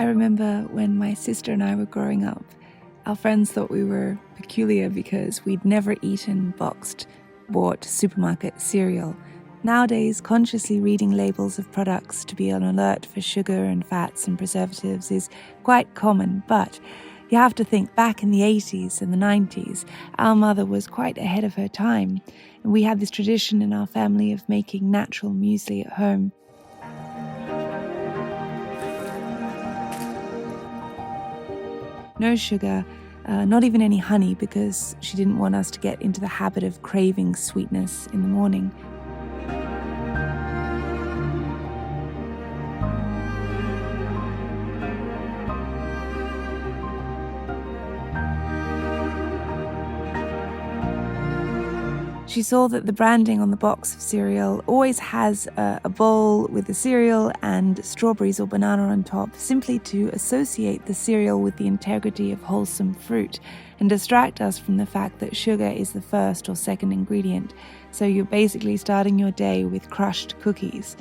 remember when my sister and I were growing up, our friends thought we were peculiar because we'd never eaten boxed, bought supermarket cereal. Nowadays, consciously reading labels of products to be on alert for sugar and fats and preservatives is quite common, but you have to think back in the 80s and the 90s, our mother was quite ahead of her time, and we had this tradition in our family of making natural muesli at home. No sugar, not even any honey, because she didn't want us to get into the habit of craving sweetness in the morning. She saw that the branding on the box of cereal always has a bowl with the cereal and strawberries or banana on top, simply to associate the cereal with the integrity of wholesome fruit and distract us from the fact that sugar is the first or second ingredient. So you're basically starting your day with crushed cookies.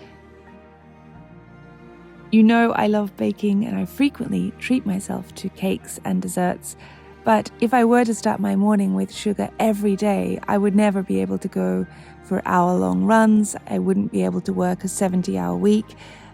You know I love baking and I frequently treat myself to cakes and desserts. But if I were to start my morning with sugar every day, I would never be able to go for hour-long runs. I wouldn't be able to work a 70-hour week.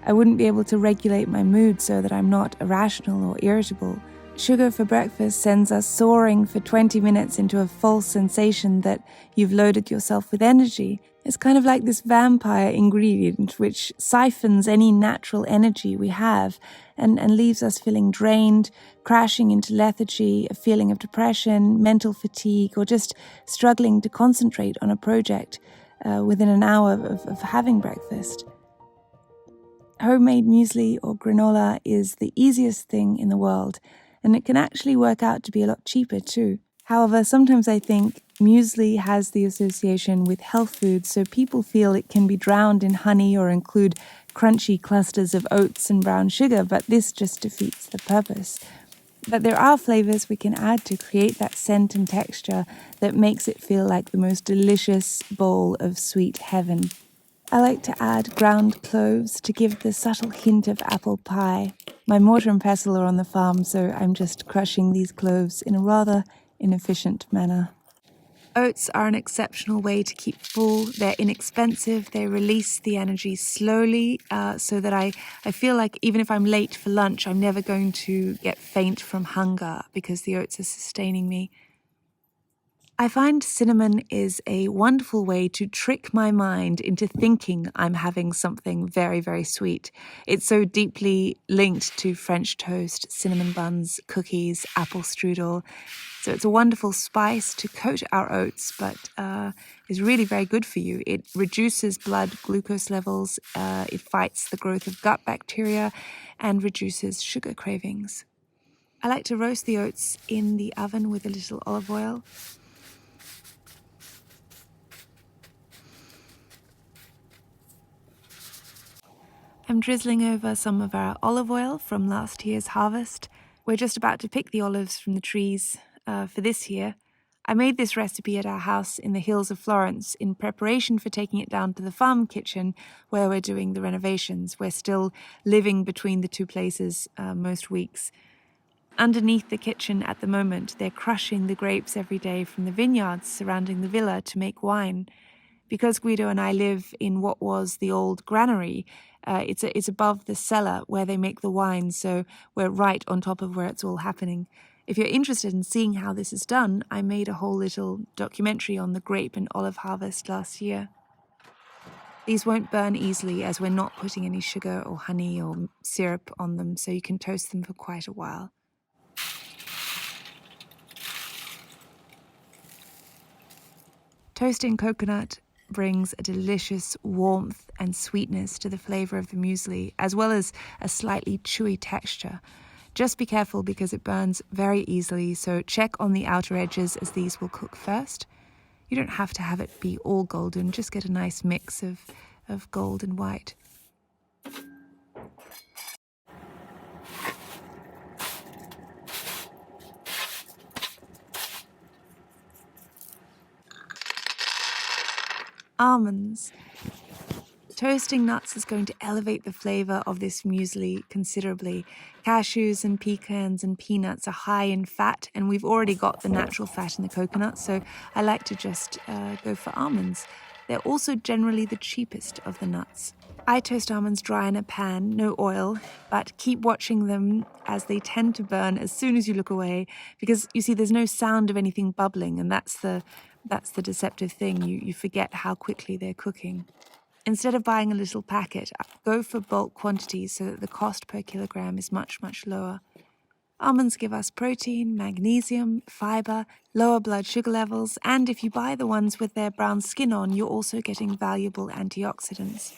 I wouldn't be able to regulate my mood so that I'm not irrational or irritable. Sugar for breakfast sends us soaring for 20 minutes into a false sensation that you've loaded yourself with energy. It's kind of like this vampire ingredient which siphons any natural energy we have and leaves us feeling drained, crashing into lethargy, a feeling of depression, mental fatigue, or just struggling to concentrate on a project within an hour of having breakfast. Homemade muesli or granola is the easiest thing in the world, and it can actually work out to be a lot cheaper too. However, sometimes I think muesli has the association with health food, so people feel it can be drowned in honey or include crunchy clusters of oats and brown sugar, but this just defeats the purpose. But there are flavors we can add to create that scent and texture that makes it feel like the most delicious bowl of sweet heaven. I like to add ground cloves to give the subtle hint of apple pie. My mortar and pestle are on the farm, so I'm just crushing these cloves in a rather inefficient manner. Oats are an exceptional way to keep full. They're inexpensive. They release the energy slowly so that I feel like even if I'm late for lunch, I'm never going to get faint from hunger because the oats are sustaining me. I find cinnamon is a wonderful way to trick my mind into thinking I'm having something very, very sweet. It's so deeply linked to French toast, cinnamon buns, cookies, apple strudel. So it's a wonderful spice to coat our oats, but is really very good for you. It reduces blood glucose levels, it fights the growth of gut bacteria, and reduces sugar cravings. I like to roast the oats in the oven with a little olive oil. I'm drizzling over some of our olive oil from last year's harvest. We're just about to pick the olives from the trees for this year. I made this recipe at our house in the hills of Florence in preparation for taking it down to the farm kitchen where we're doing the renovations. We're still living between the two places most weeks. Underneath the kitchen at the moment, they're crushing the grapes every day from the vineyards surrounding the villa to make wine. Because Guido and I live in what was the old granary, it's above the cellar where they make the wine, so we're right on top of where it's all happening. If you're interested in seeing how this is done, I made a whole little documentary on the grape and olive harvest last year. These won't burn easily as we're not putting any sugar or honey or syrup on them, so you can toast them for quite a while. Toasting coconut brings a delicious warmth and sweetness to the flavor of the muesli, as well as a slightly chewy texture. Just be careful because it burns very easily, so check on the outer edges as these will cook first. You don't have to have it be all golden, just get a nice mix of gold and white. Almonds. Toasting nuts is going to elevate the flavor of this muesli considerably. Cashews and pecans and peanuts are high in fat, and we've already got the natural fat in the coconut, so I like to just go for almonds. They're also generally the cheapest of the nuts. I toast almonds dry in a pan, no oil, but keep watching them as they tend to burn as soon as you look away, because you see there's no sound of anything bubbling, and that's the deceptive thing. You forget how quickly they're cooking. Instead of buying a little packet, go for bulk quantities so that the cost per kilogram is much, much lower. Almonds give us protein, magnesium, fiber, lower blood sugar levels, and if you buy the ones with their brown skin on, you're also getting valuable antioxidants.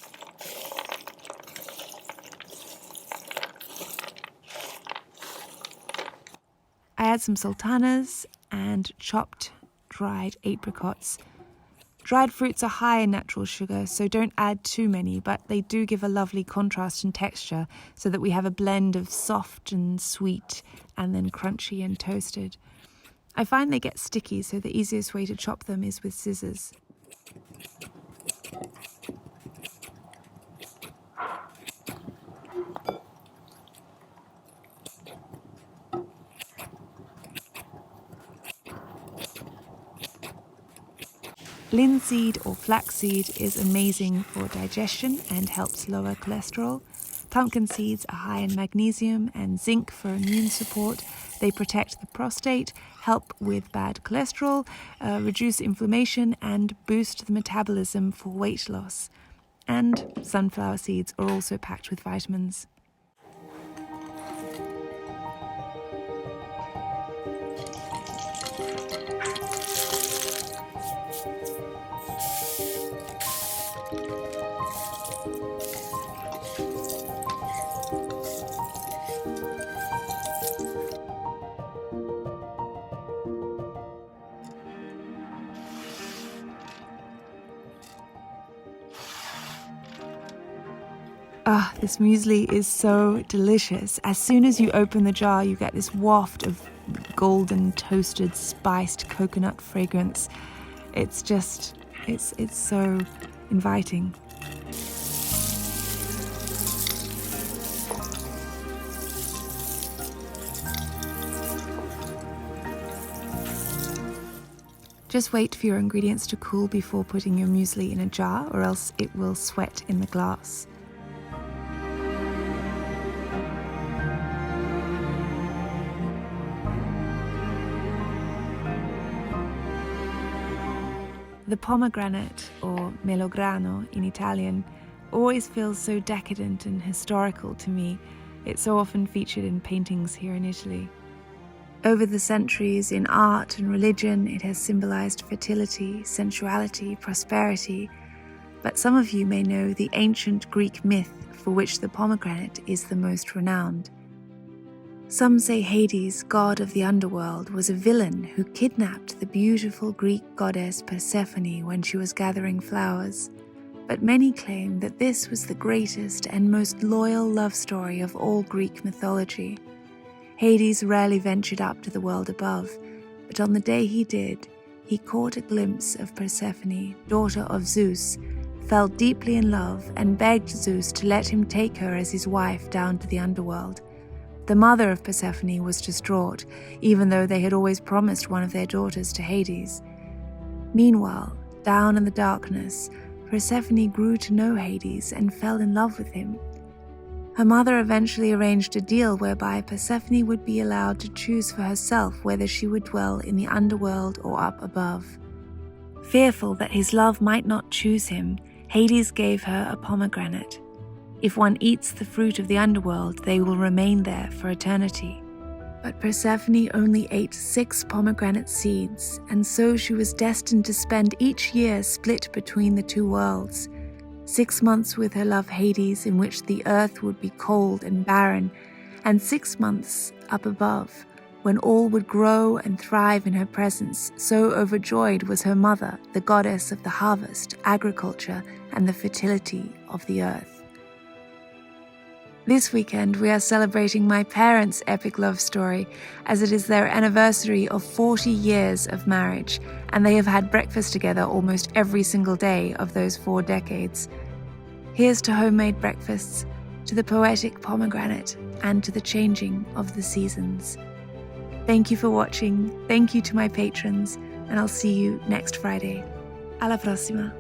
I add some sultanas and chopped dried apricots. Dried fruits are high in natural sugar, so don't add too many, but they do give a lovely contrast in texture so that we have a blend of soft and sweet and then crunchy and toasted. I find they get sticky, so the easiest way to chop them is with scissors. Linseed or flaxseed is amazing for digestion and helps lower cholesterol. Pumpkin seeds are high in magnesium and zinc for immune support. They protect the prostate, help with bad cholesterol, reduce inflammation, and boost the metabolism for weight loss. And sunflower seeds are also packed with vitamins. This muesli is so delicious. As soon as you open the jar, you get this waft of golden toasted spiced coconut fragrance. It's so inviting. Just wait for your ingredients to cool before putting your muesli in a jar, or else it will sweat in the glass. The pomegranate, or melograno in Italian, always feels so decadent and historical to me. It's so often featured in paintings here in Italy. Over the centuries, in art and religion, it has symbolized fertility, sensuality, prosperity. But some of you may know the ancient Greek myth for which the pomegranate is the most renowned. Some say Hades, god of the underworld, was a villain who kidnapped the beautiful Greek goddess Persephone when she was gathering flowers. But many claim that this was the greatest and most loyal love story of all Greek mythology. Hades rarely ventured up to the world above, but on the day he did, he caught a glimpse of Persephone, daughter of Zeus, fell deeply in love, and begged Zeus to let him take her as his wife down to the underworld. The mother of Persephone was distraught, even though they had always promised one of their daughters to Hades. Meanwhile, down in the darkness, Persephone grew to know Hades and fell in love with him. Her mother eventually arranged a deal whereby Persephone would be allowed to choose for herself whether she would dwell in the underworld or up above. Fearful that his love might not choose him, Hades gave her a pomegranate. If one eats the fruit of the underworld, they will remain there for eternity. But Persephone only ate 6 pomegranate seeds, and so she was destined to spend each year split between the 2 worlds. 6 months with her love Hades, in which the earth would be cold and barren, and 6 months up above, when all would grow and thrive in her presence. So overjoyed was her mother, the goddess of the harvest, agriculture, and the fertility of the earth. This weekend, we are celebrating my parents' epic love story, as it is their anniversary of 40 years of marriage, and they have had breakfast together almost every single day of those 4 decades. Here's to homemade breakfasts, to the poetic pomegranate, and to the changing of the seasons. Thank you for watching, thank you to my patrons, and I'll see you next Friday. Alla prossima!